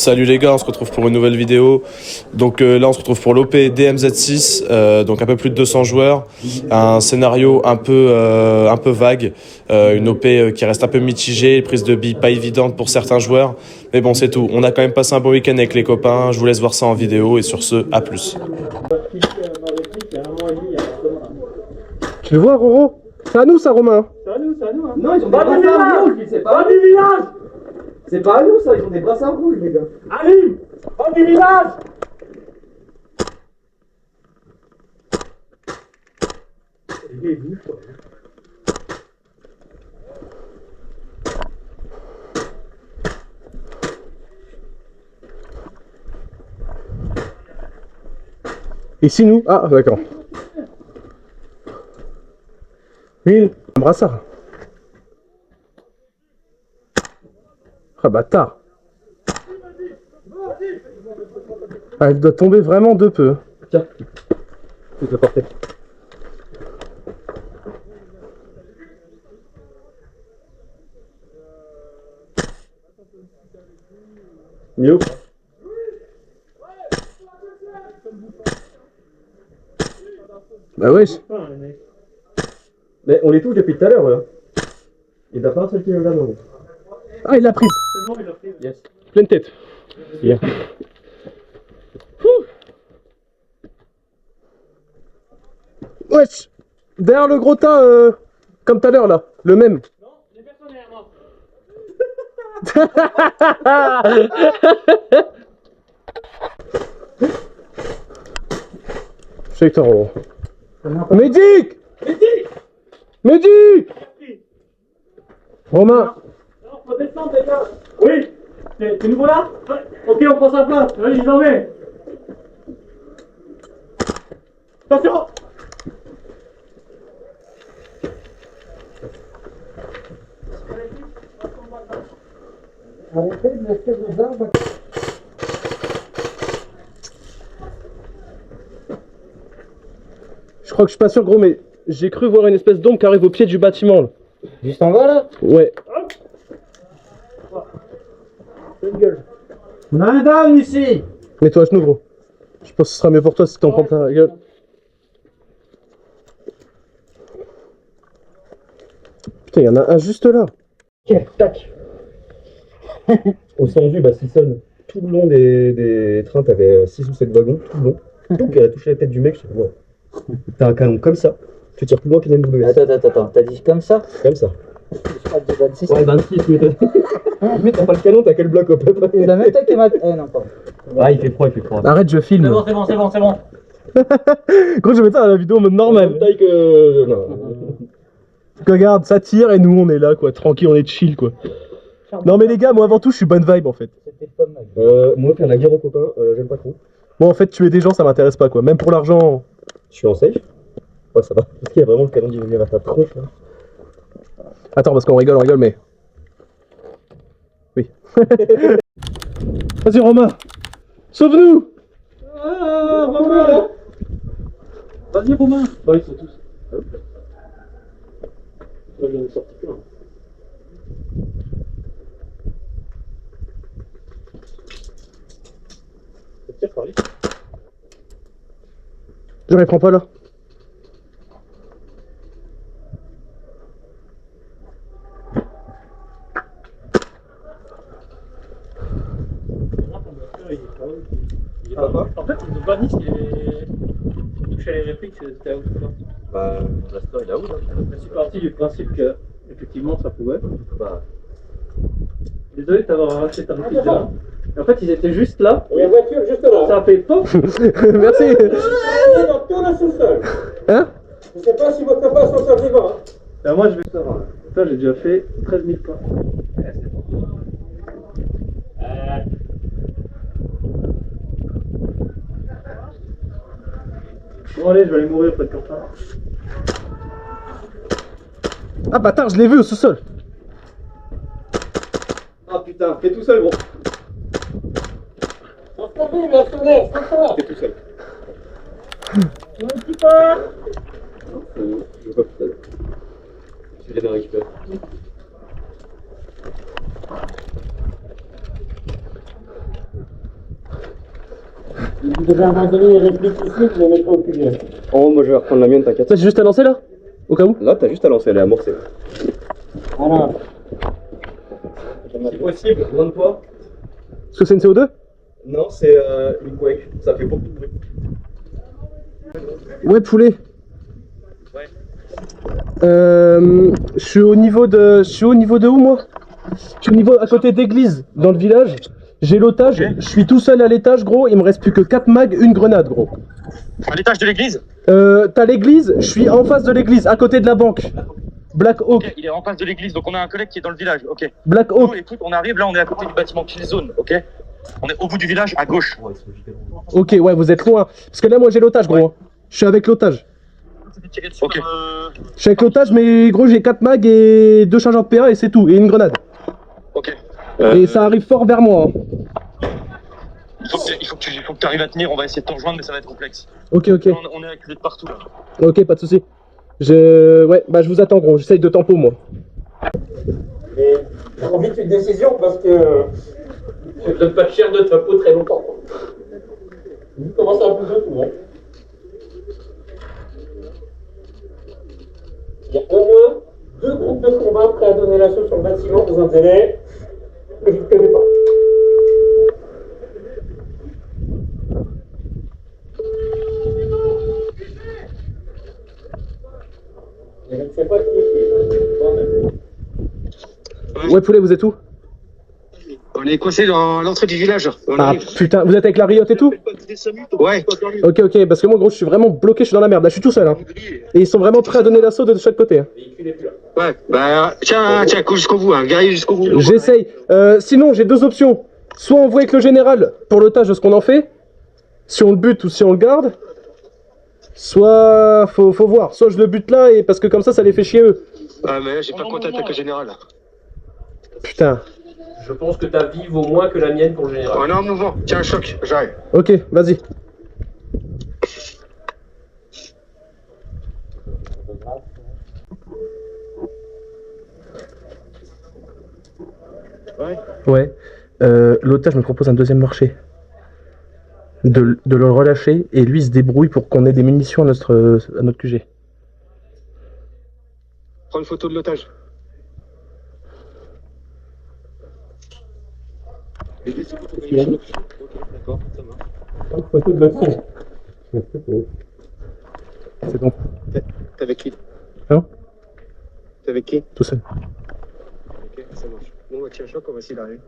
Salut les gars, on se retrouve pour une nouvelle vidéo. Donc là on se retrouve pour l'OP DMZ6, donc un peu plus de 200 joueurs, un scénario un peu vague, une OP qui reste un peu mitigée, prise de billes pas évidente pour certains joueurs, mais bon c'est tout. On a quand même passé un bon week-end avec les copains, je vous laisse voir ça en vidéo et sur ce, à plus. Tu le vois, Roro? C'est à nous ça, Romain. C'est à nous, c'est à nous. Hein. Non, ils ont des brassards rouges, c'est pas du village. C'est pas à nous ça, ils ont des brassards rouges, les gars. Ali, va du village. Ici, nous? Ah, d'accord. Oui, un brassard. Ah, bâtard. Ah, elle doit tomber vraiment de peu. Tiens, je vais te le porter. Mieux. Bah ouais. Mais on les touche depuis tout à l'heure là. Il n'a pas un seul qui est là non. Ah, il l'a prise. C'est bon, il a pris. Yes. Pleine tête. Yeah. Wesh. Derrière le gros tas, comme tout à l'heure là. Le même. Non, j'ai personne derrière moi. Je sais que t'as Roro. Médic! Médic! Romain. Non, faut descendre, les gars. Oui. T'es nouveau là? Ouais. Ok, on prend sa place. Vas-y, j'en mets. Attention. Arrêtez de laisser vos arbres. Je crois que je suis pas sûr, gros, mais j'ai cru voir une espèce d'ombre qui arrive au pied du bâtiment là. Juste en bas là. Ouais. On a un down ici. Mets-toi à genoux, gros. Je pense que ce sera mieux pour toi si t'en prends plein la gueule. Putain, il y en a un juste là. Tac. Au sens du, bah s'il sonne tout le long des trains, t'avais 6 ou 7 wagons, tout le long. Donc elle a touché la tête du mec, je sais pas. Ouais. T'as un canon comme ça, tu tires plus loin qu'une MW. Attends, t'as dit comme ça? Comme ça. Je crois que de 26. Ouais, 26, mais t'as pas le canon, t'as quel bloc au peu près? Il a même taille que ma. Non, pardon. Ah, il fait froid, il fait froid. Arrête, je filme. C'est bon. Gros, je vais mettre ça à la vidéo en mode normal. Même taille que. Non. Regarde, ça tire et nous on est là, quoi. Tranquille, on est chill, quoi. Non, mais les gars, moi avant tout, je suis bonne vibe en fait. C'était pas mal. Moi, faire la guerre aux copains, j'aime pas trop. Moi en fait, tuer des gens, ça m'intéresse pas, quoi. Même pour l'argent. Je suis en safe. Ouais, ça va. Parce qu'il y a vraiment le canon qui vient vers ta tronche là. Attends, parce qu'on rigole, mais. Oui. Vas-y, Romain. Sauve-nous. Ah, Romain. Vas-y, Romain. Ouais, ils sont tous. Moi, j'en ai sorti plein. Tire par lui. Je reprends pas là. Il est pas quoi? En fait, ils ont pas dit si touché à les répliques, c'était out ou pas. Bah, Blaster il est out. Je suis parti du principe que, effectivement, ça pouvait. Bah. Désolé de t'avoir arraché ta réplique de là. Et en fait, ils étaient juste là. Il y a une voiture juste là. Ça a fait pop. Merci. C'est dans tout le sous-sol. Hein? Je sais pas si votre copain s'en sort vivant. Ben, moi, je vais faire. Ça, j'ai déjà fait 13 000 pas. Ouais, c'est bon. Bon, allez, je vais aller mourir près de Quentin. Ah bâtard, je l'ai vu au sous-sol. Ah putain, fais tout seul gros. Fais tout seul. Un petit peu. Je veux pas tout seul. Je viens de récupérer. Vous devez abandonner les répliques ici, vous les mettrez au cul. Oh, moi je vais reprendre la mienne, t'inquiète. Ça, j'ai juste à lancer là? Au cas où? Là, t'as juste à lancer, elle est amorcée. Alors, Si possible, loin de toi. Est-ce que c'est une CO2? Non, c'est une Quake. Ça fait beaucoup de bruit. Ouais, poulet. Ouais. Je suis au niveau de. Je suis au niveau de où moi? Je suis au niveau à côté d'église, dans le village. J'ai l'otage, je suis tout seul à l'étage gros, il me reste plus que 4 mags, une grenade gros. À l'étage de l'église? T'as l'église, je suis en face de l'église, à côté de la banque. Black Hawk. Ok, il est en face de l'église, donc on a un collègue qui est dans le village, ok. Black Nous, Hawk. écoute, on arrive, là on est à côté du bâtiment Kill Zone, ok. On est au bout du village, à gauche. Ok, ouais, vous êtes loin. Parce que là, moi j'ai l'otage gros. Je suis avec l'otage. Ok. Je suis avec l'otage, mais gros, j'ai 4 mags et 2 chargeurs de PA et c'est tout, et une grenade. Ok. Et ça arrive fort vers moi. Hein. Il faut que tu arrives à tenir, on va essayer de te rejoindre, mais ça va être complexe. Ok, ok. On est acculé de partout là. Ok, pas de soucis. Ouais, bah je vous attends gros, j'essaye de tempo moi. mais trop vite une décision parce que je ne donne pas cher de ta peau très longtemps. Vous commencez à bouger tout, hein. Il y a au moins 2 groupes de combat prêts à donner l'assaut sur le bâtiment dans un délai que je ne connais pas. Et je ne sais pas qui est qui. Ouais, poulet, vous êtes où? On est coincé dans l'entrée du village. On Ah arrive. putain, vous êtes avec la riotte et tout? Ouais. Ok, ok, parce que moi gros, je suis vraiment bloqué, je suis dans la merde. Là, je suis tout seul. Hein. Et ils sont vraiment prêts à donner l'assaut de chaque côté. Hein. Ouais. Bah tiens, jusqu'au bout, hein. Guerrier jusqu'au bout. J'essaye. Sinon, j'ai 2 options. Soit on voit avec le général pour l'otage de ce qu'on en fait, si on le bute ou si on le garde. Soit faut voir. Soit je le bute là et parce que comme ça les fait chier eux. Ah mais là j'ai pas de contact avec le général. Putain. Je pense que ta vie vaut moins que la mienne pour le général. On est en mouvement. Tiens un choc, j'arrive. Ok, vas-y. Ouais. L'otage me propose un deuxième marché. De le relâcher et lui il se débrouille pour qu'on ait des munitions à notre QG. Prends une photo de l'otage. D'accord, ça marche. Photo de l'otage. C'est bon. T'es avec qui? Hein? T'es avec qui? Tout seul. Ok, ça marche. Bon bah tiens un choc, on va essayer d'arriver.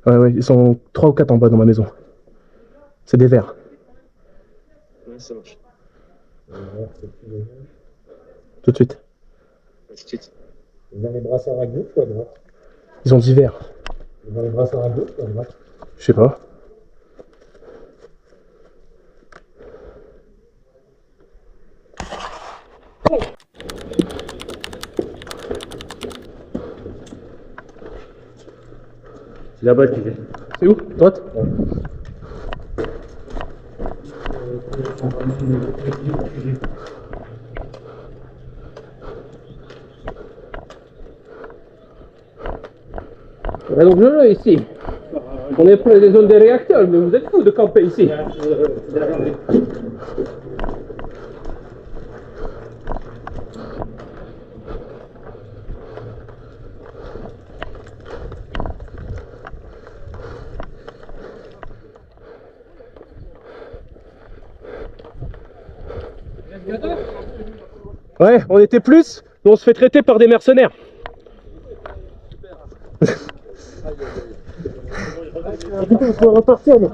Ouais, ils sont 3 ou 4 en bas dans ma maison. C'est des verts. Ouais, ça marche. Tout de suite. À tout de suite. Ils ont les brassards à gauche ou à droite? Ils ont dit vert. Ils ont les brassards à gauche ou à droite? Je sais pas. C'est là-bas qu'il est. C'est où? Droite? Et donc je ici. On est près des zones des réacteurs, mais vous êtes fous de camper ici. Ouais, on était plus, mais on se fait traiter par des mercenaires. Du coup, il faut repartir. Mais...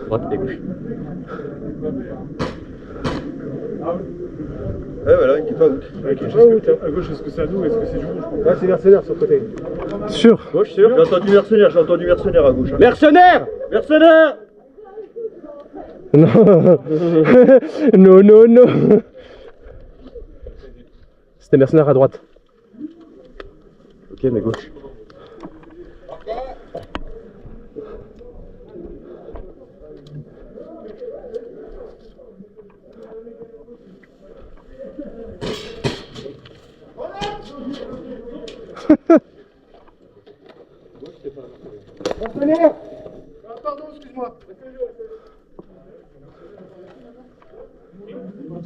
Droite et gauche. Ouais, voilà, il est pas out. À gauche, est-ce que c'est à nous, est-ce que c'est du rouge? Ouais, c'est mercenaire sur le côté. Sûr. Gauche, sûr. J'ai entendu mercenaire à gauche. Hein. Mercenaires! Mercenaire! Non. Non, non, non. C'était mercenaire à droite. Ok, mais gauche.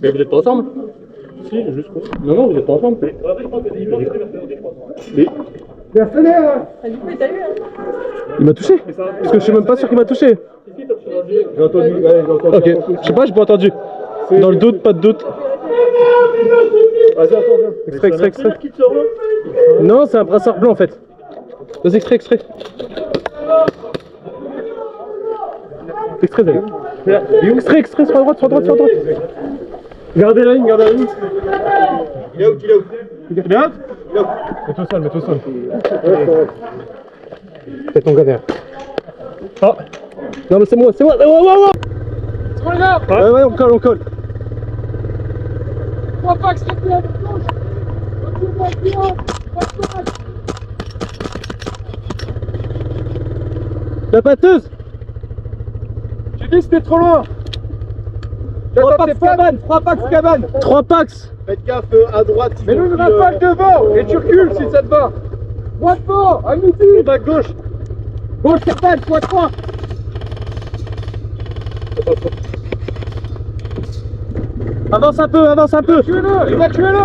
Mais vous êtes pas ensemble? Si, juste quoi. Non, non, vous êtes pas ensemble. Il m'a touché? Parce que je suis même pas sûr qu'il m'a touché. J'ai entendu, ouais, j'ai entendu. Ok, je sais pas, j'ai pas entendu. Dans le doute, pas de doute. Vas-y, attends, viens. Extrait, extrait, extrait. Qui te sort là? Non, c'est un brassard blanc en fait. Vas-y, extrait, extrait. Extrait, Zé. Extrait, extrait, sur la droite, sur la droite, sur la droite. Gardez la ligne, gardez la ligne. Il est out, il est out. Il est out? Mets-toi au sol, mets-toi au sol. Fais ton gars derrière. Ah. Non, mais c'est moi, c'est moi. Ouais, ouais, ouais. C'est bon les gars? Ouais, ouais, on colle, on colle. 3 packs, s'il te plaît, La batteuse. J'ai dit c'était trop loin. 3 packs cabane, 3 packs cabane. 3 packs. Faites gaffe à droite. Mais nous, une rafale devant et tu recules si ça te va. Droite devant, à midi. À gauche. Gauche, cabane, toi 3. Avance un peu, avance un peu. Évacuez-le, évacuez-le.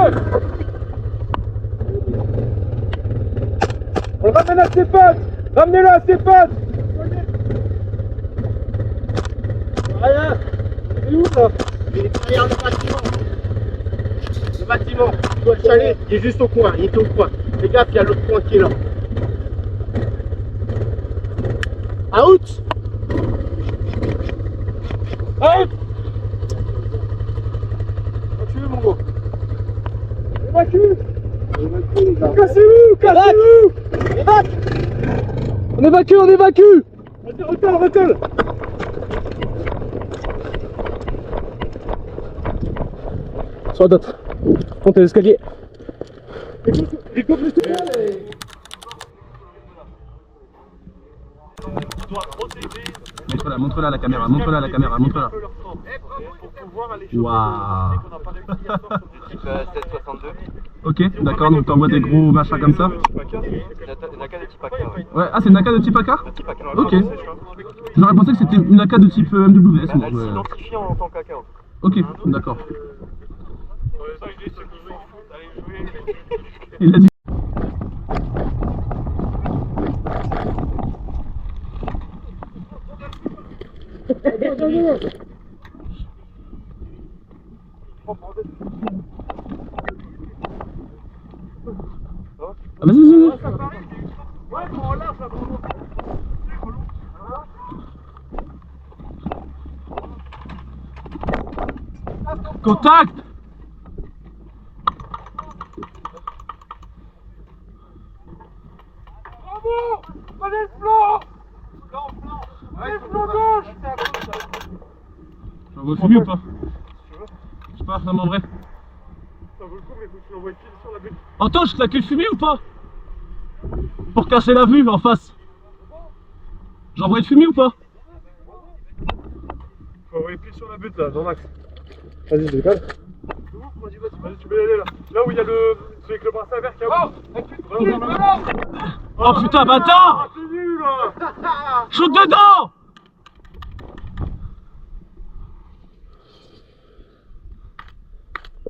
On le ramène à ses pattes. Ramenez-le à ses pattes. Rien. Il est où là? Il est derrière le bâtiment. Le bâtiment, tu vois le chalet, il est juste au coin, il est au coin. Fais gaffe, il y a l'autre coin qui est là. Out! Out. Évacuez mon gros. Évacue. Cassez-vous, cassez-vous. On évacue, on évacue. Vas-y, recule, recule. Sur la dot. Montez l'escalier. Écoute le Montre-la, montre-la à la caméra, montre-la à la caméra, montre-la. Waouh. Ok, d'accord, donc t'envoies des gros machins comme ça. Ouais, ah c'est une AK de type AK? Ok. J'aurais pensé que c'était une AK de type MWS. Elle s'identifie en tant qu'AK. Ok, d'accord. Il a dit. Ah, vas-y, vas-y. Contact! Bravo. Prenez le flanc. Prenez le flanc gauche. J'en vois fumer ou pas? Je sais pas, ça m'en vrai. Ça vaut le coup, mais faut que tu l'envoies pile sur la butte. Antoine, je t'ai fumer ou pas? Pour cacher la vue en face. J'envoie de fumer ou pas? Faut envoyer pile sur la butte là, dans l'axe. Vas-y, je décale. Vas-y, tu peux y aller là. Là où il y a le. C'est avec le bracelet vert qui a. Oh putain, bâtard! C'est nul là. Shoot dedans!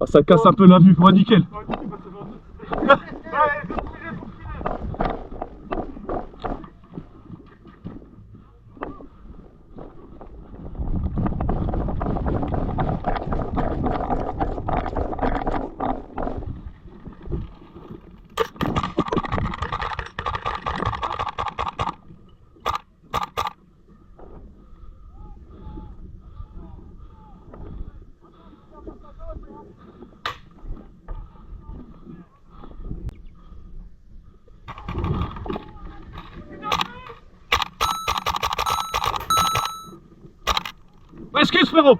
Oh, ça casse un peu la vue, ouais, nickel. Excuse frérot.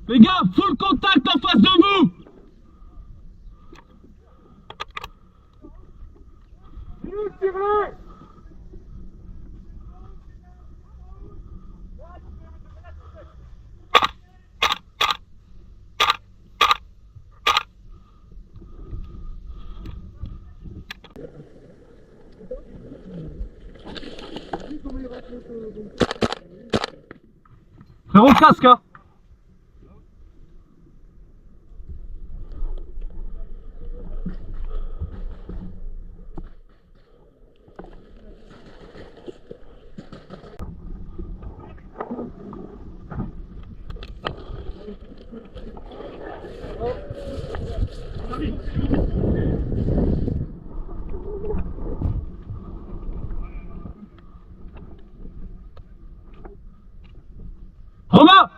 Les gars, full contact en face de vous. Frérot, casque, hein. Romain!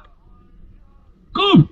Coupe!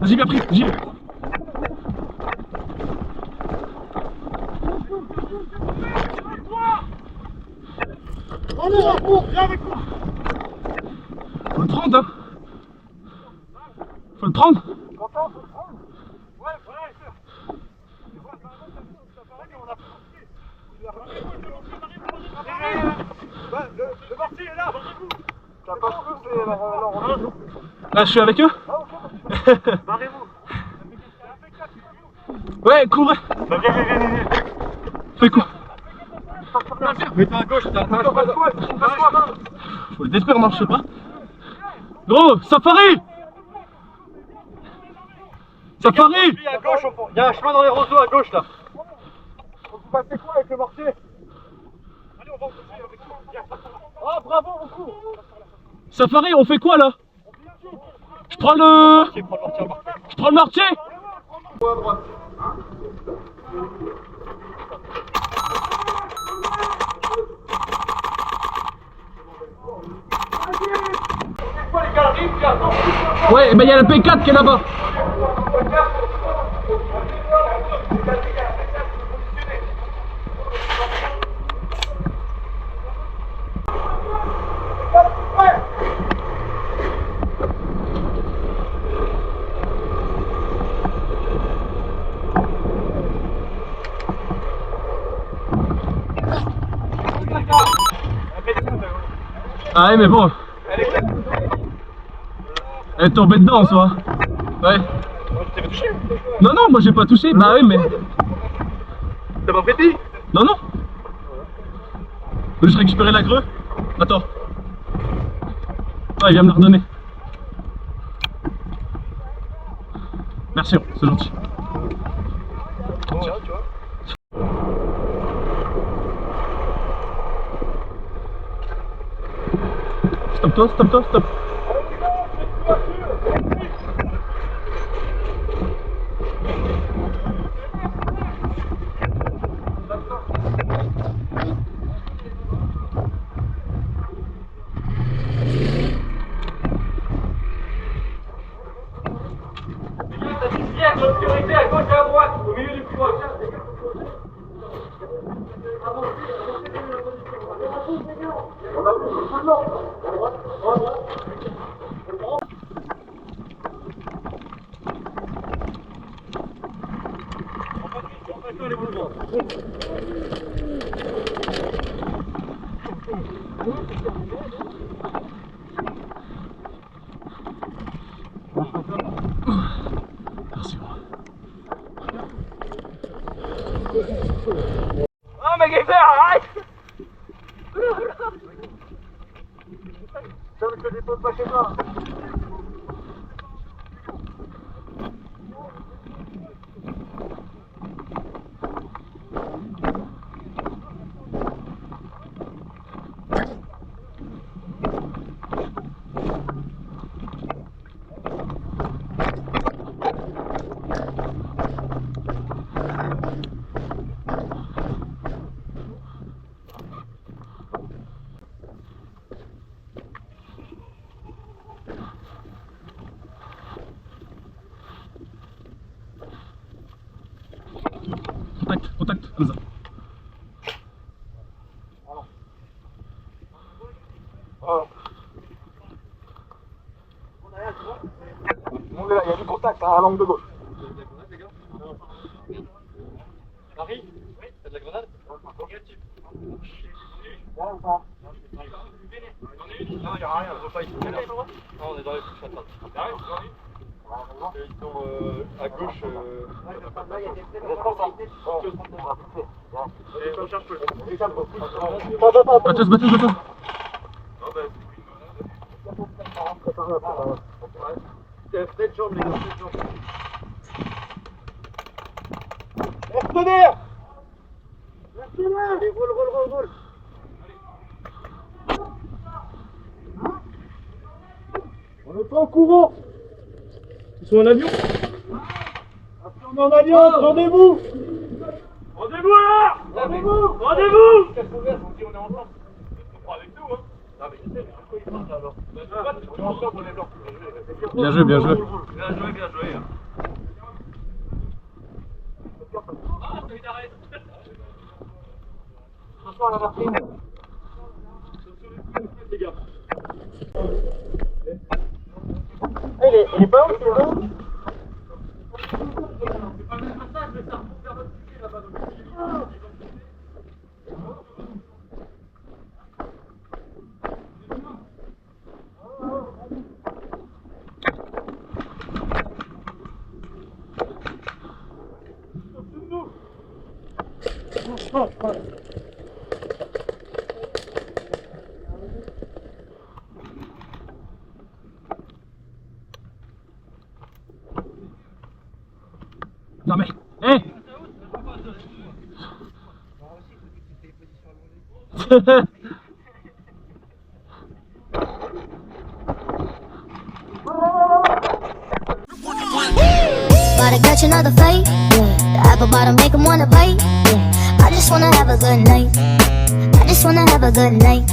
Vas-y, bien pris, j'y vais. Faut le prendre, hein. Faut le prendre. Le mortier est là, t'as pas de feu, c'est Là, je suis avec eux. barrez-vous. Ouais, courez. Viens. Fais quoi? Mets-toi à gauche, t'as un Faut le détruire, non, je sais pas. Gros, Safari! Safari! à gauche, au fond. Il y a un chemin dans les roseaux à gauche là. Vous passez quoi avec le mortier? Allez, on va avec toi. Oh, bravo, beaucoup. Safari, on fait quoi là? Je prends le... Je prends le mortier. Ouais, ben il y a la P4 qui est là-bas. Ah ouais, mais bon. Elle est tombée dedans en soi. Ouais. Non, non, moi j'ai pas touché. Bah oui, mais. T'as pas pété? Non, non. Je vais juste récupérer la grue. Attends. Ah, il vient me la redonner. Merci, c'est gentil. Stop-toi, stop-toi, stop. Bien, l'obscurité à gauche et à droite, au milieu du couloir. contact, comme ça. Il y a du contact à l'angle de gauche. Marie, oui, t'as de la grenade? Négatif. Non, il n'y a rien, on ne peut pas y aller. Non, on est dans les couches à table. Ils sont à gauche. Bateuse. Faites jambe, les gars, faites jambe. Mercenaire! Mercenaire! Roule. On est pas au courant! Ils sont en avion? On est en alliance, rendez-vous! Rendez-vous là! Rendez-vous! On est ensemble. On prend avec nous, hein? Non, mais je sais, mais pourquoi ils partent là alors? On est ensemble, on est blanc. Bien joué. Bien joué. Attention à la vertine. Les gars. Il est pas où, c'est là? Non mais, hé! About to catch another fight, yeah. The apple bottom make him wanna bite, yeah. I just wanna have a good night. I just wanna have a good night.